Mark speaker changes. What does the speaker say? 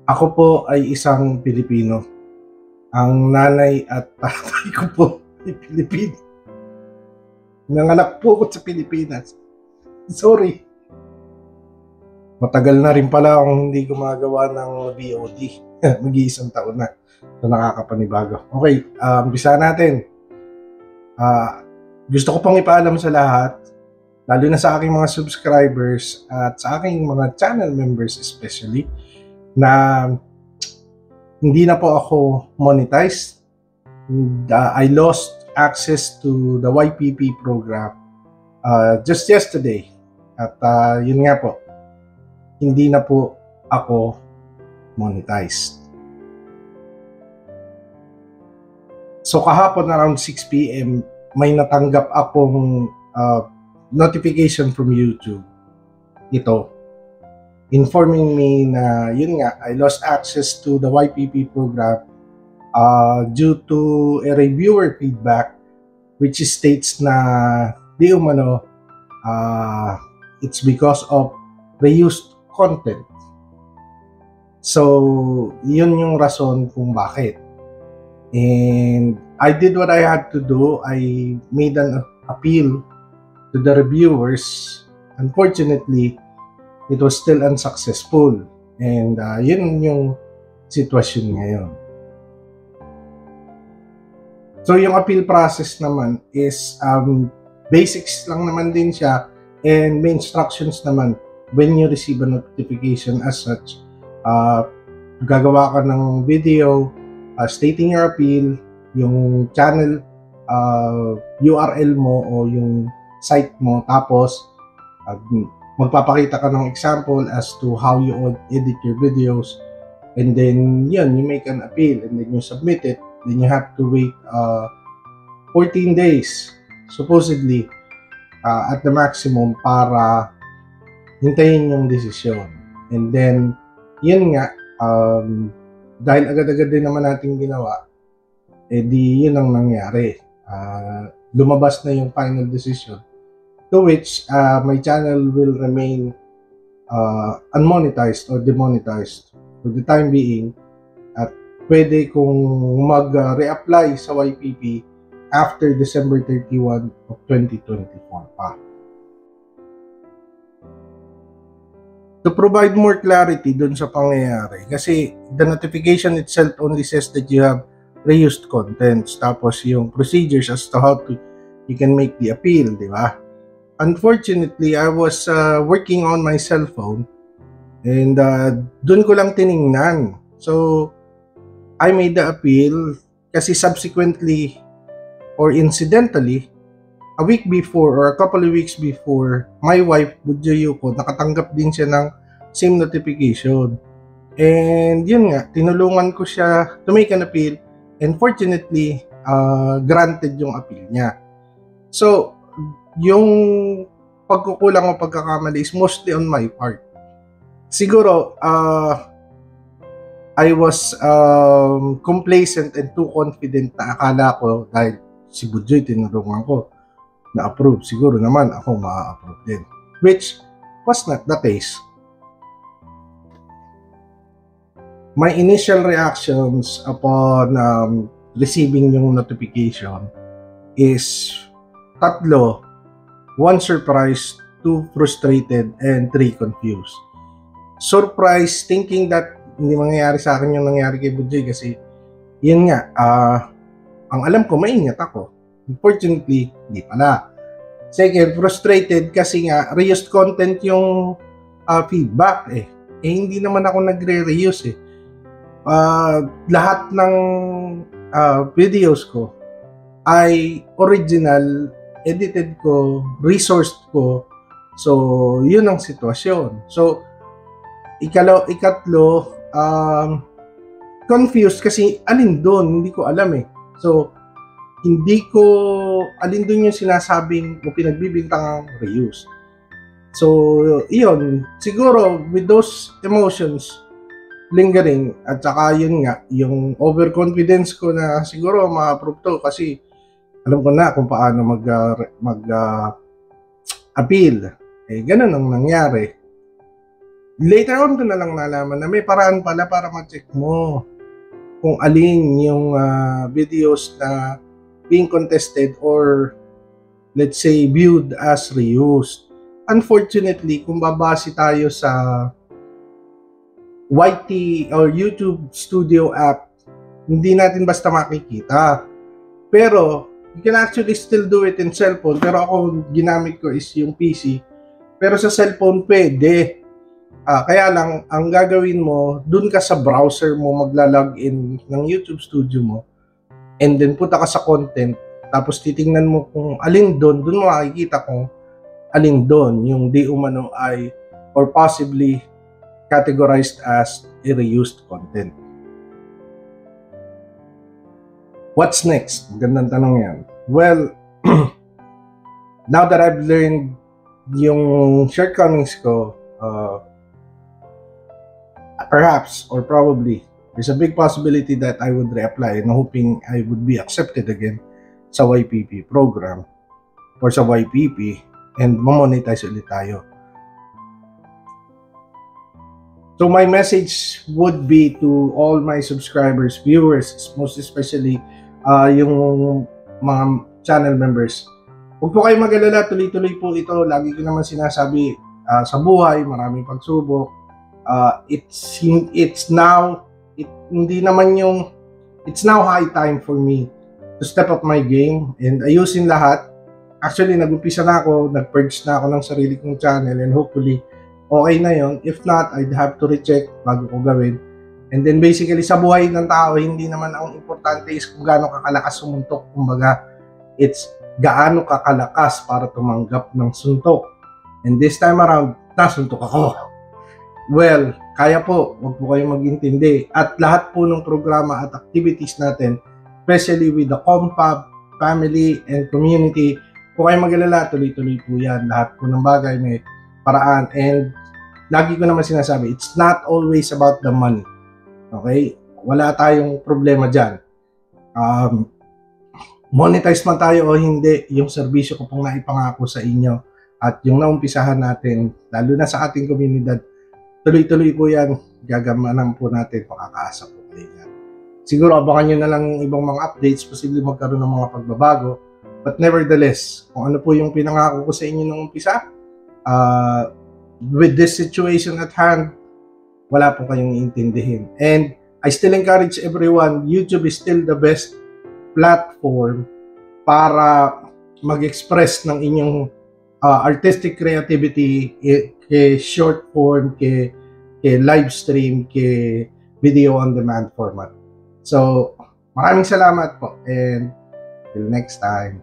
Speaker 1: Ako po ay isang Pilipino. Ang nanay at tatay ko po ay Pilipino. Nanganak po ako sa Pilipinas. Sorry. Matagal na rin pala akong hindi gumagawa ng VOD. Mag-iisang taon na. So nakakapanibago. Okay, umpisa natin. Gusto ko pong ipaalam sa lahat, lalo na sa aking mga subscribers at sa aking mga channel members especially, na hindi na po ako monetized. I lost access to the YPP program just yesterday. At yun nga po, hindi na po ako monetized. So kahapon around 6 p.m. may natanggap akong notification from YouTube. Ito, informing me na yun nga, I lost access to the YPP program due to a reviewer feedback which states na di umano it's because of reused content. So, yun yung rason kung bakit. And I did what I had to do. I made an appeal to the reviewers. Unfortunately, it was still unsuccessful. And yun yung sitwasyon ngayon. So yung appeal process naman is basics lang naman din siya, and may instructions naman when you receive a notification as such. Gagawa ka ng video stating your appeal, yung channel URL mo o yung site mo, tapos magpapakita ka ng example as to how you edit your videos, and then yun, you make an appeal and then you submit it. Then you have to wait 14 days supposedly at the maximum para hintayin yung desisyon. And then yun nga, dahil agad-agad din naman natin ginawa, di yun ang nangyari. Lumabas na yung final decision, to which my channel will remain unmonetized or demonetized for the time being, at pwede kong mag-reapply sa YPP after December 31 of 2024 pa. To provide more clarity dun sa pangyayari, kasi the notification itself only says that you have reused contents, tapos yung procedures as to how you can make the appeal, di ba? Unfortunately, I was working on my cell phone, and dun ko lang tiningnan. So I made the appeal kasi subsequently or incidentally, a week before or a couple of weeks before, my wife, Budjo Yuko, nakatanggap din siya ng same notification. And yun nga, tinulungan ko siya to make an appeal, and fortunately, granted yung appeal niya. So, yung pagkukulang o pagkakamali is mostly on my part. Siguro, I was complacent and too confident na akala ko dahil si Budjoy tinulungan ko na approve, siguro naman ako ma-approve din, which was not the case. My initial reactions upon receiving yung notification is tatlo: 1 surprised, 2 frustrated, and 3 confused. Surprised, thinking that hindi mangyayari sa akin yung nangyari kay Budjoy, kasi yun nga, ang alam ko maingat ako. Unfortunately, hindi pala. Second, frustrated kasi nga reused content yung feedback eh. Hindi naman ako nagre-reuse eh. Lahat ng videos ko ay original, edited ko, resourced ko. So, yun ang sitwasyon. So, ikatlo, confused kasi alin doon, hindi ko alam eh. So, hindi ko alin doon yung sinasabing o pinagbibintangang reuse. So, iyon, siguro with those emotions lingering, at saka yun nga, yung overconfidence ko na siguro ma-approve to kasi alam ko na kung paano mag-appeal. Ganun ang nangyari. Later on ko na lang nalaman na may paraan pala para ma-check mo kung alin yung videos na being contested or let's say viewed as reused. Unfortunately, kung babase tayo sa YT or YouTube Studio app, hindi natin basta makikita. Pero you can actually still do it in cellphone, pero ako ginamit ko is yung PC. Pero sa cellphone pwede. Kaya lang, ang gagawin mo, dun ka sa browser mo magla-login ng YouTube Studio mo, and then punta ka sa content, tapos titingnan mo kung alin dun mo makikita kung alin dun yung di umano ay or possibly categorized as a reused content. What's next? Gandang tanong yan. Well, now that I've learned yung shortcomings ko, perhaps or probably there's a big possibility that I would reapply and hoping I would be accepted again sa YPP program or sa YPP and mamonetize ulit tayo. So my message would be to all my subscribers, viewers, most especially yung mga channel members. Huwag po kayo mag-alala, tuloy-tuloy po ito. Lagi ko naman sinasabi, sa buhay, maraming pagsubok. It's now high time for me to step up my game and ayusin lahat. Actually, nag-umpisa na ako, nag-purge na ako ng sarili kong channel and hopefully okay na yon. If not, I'd have to recheck bago ko gawin. And then basically sa buhay ng tao, hindi naman ang importante is kung gaano kakalakas sumuntok. Kumbaga, it's gaano kakalakas para tumanggap ng suntok. And this time around, nasuntok ako. Well, kaya po, huwag po kayong mag-intindi. At lahat po ng programa at activities natin, especially with the Confab, family, and community, kung kayo mag-alala, tuloy-tuloy po yan. Lahat po ng bagay may paraan. And lagi ko naman sinasabi, it's not always about the money. Okay? Wala tayong problema dyan. Monetize man tayo o hindi, yung serbisyo ko pong naipangako sa inyo at yung naumpisahan natin, lalo na sa ating komunidad, tuloy-tuloy po yan, gagamanan po natin, makakaasa po kayo yan. Siguro abangan nyo na lang yung ibang mga updates, posible magkaroon ng mga pagbabago, but nevertheless, kung ano po yung pinangako ko sa inyo nung umpisa, with this situation at hand, wala po kayong iintindihin. And I still encourage everyone, YouTube is still the best platform para mag-express ng inyong artistic creativity, ke short form, ke live stream, ke video on demand format. So, maraming salamat po and till next time.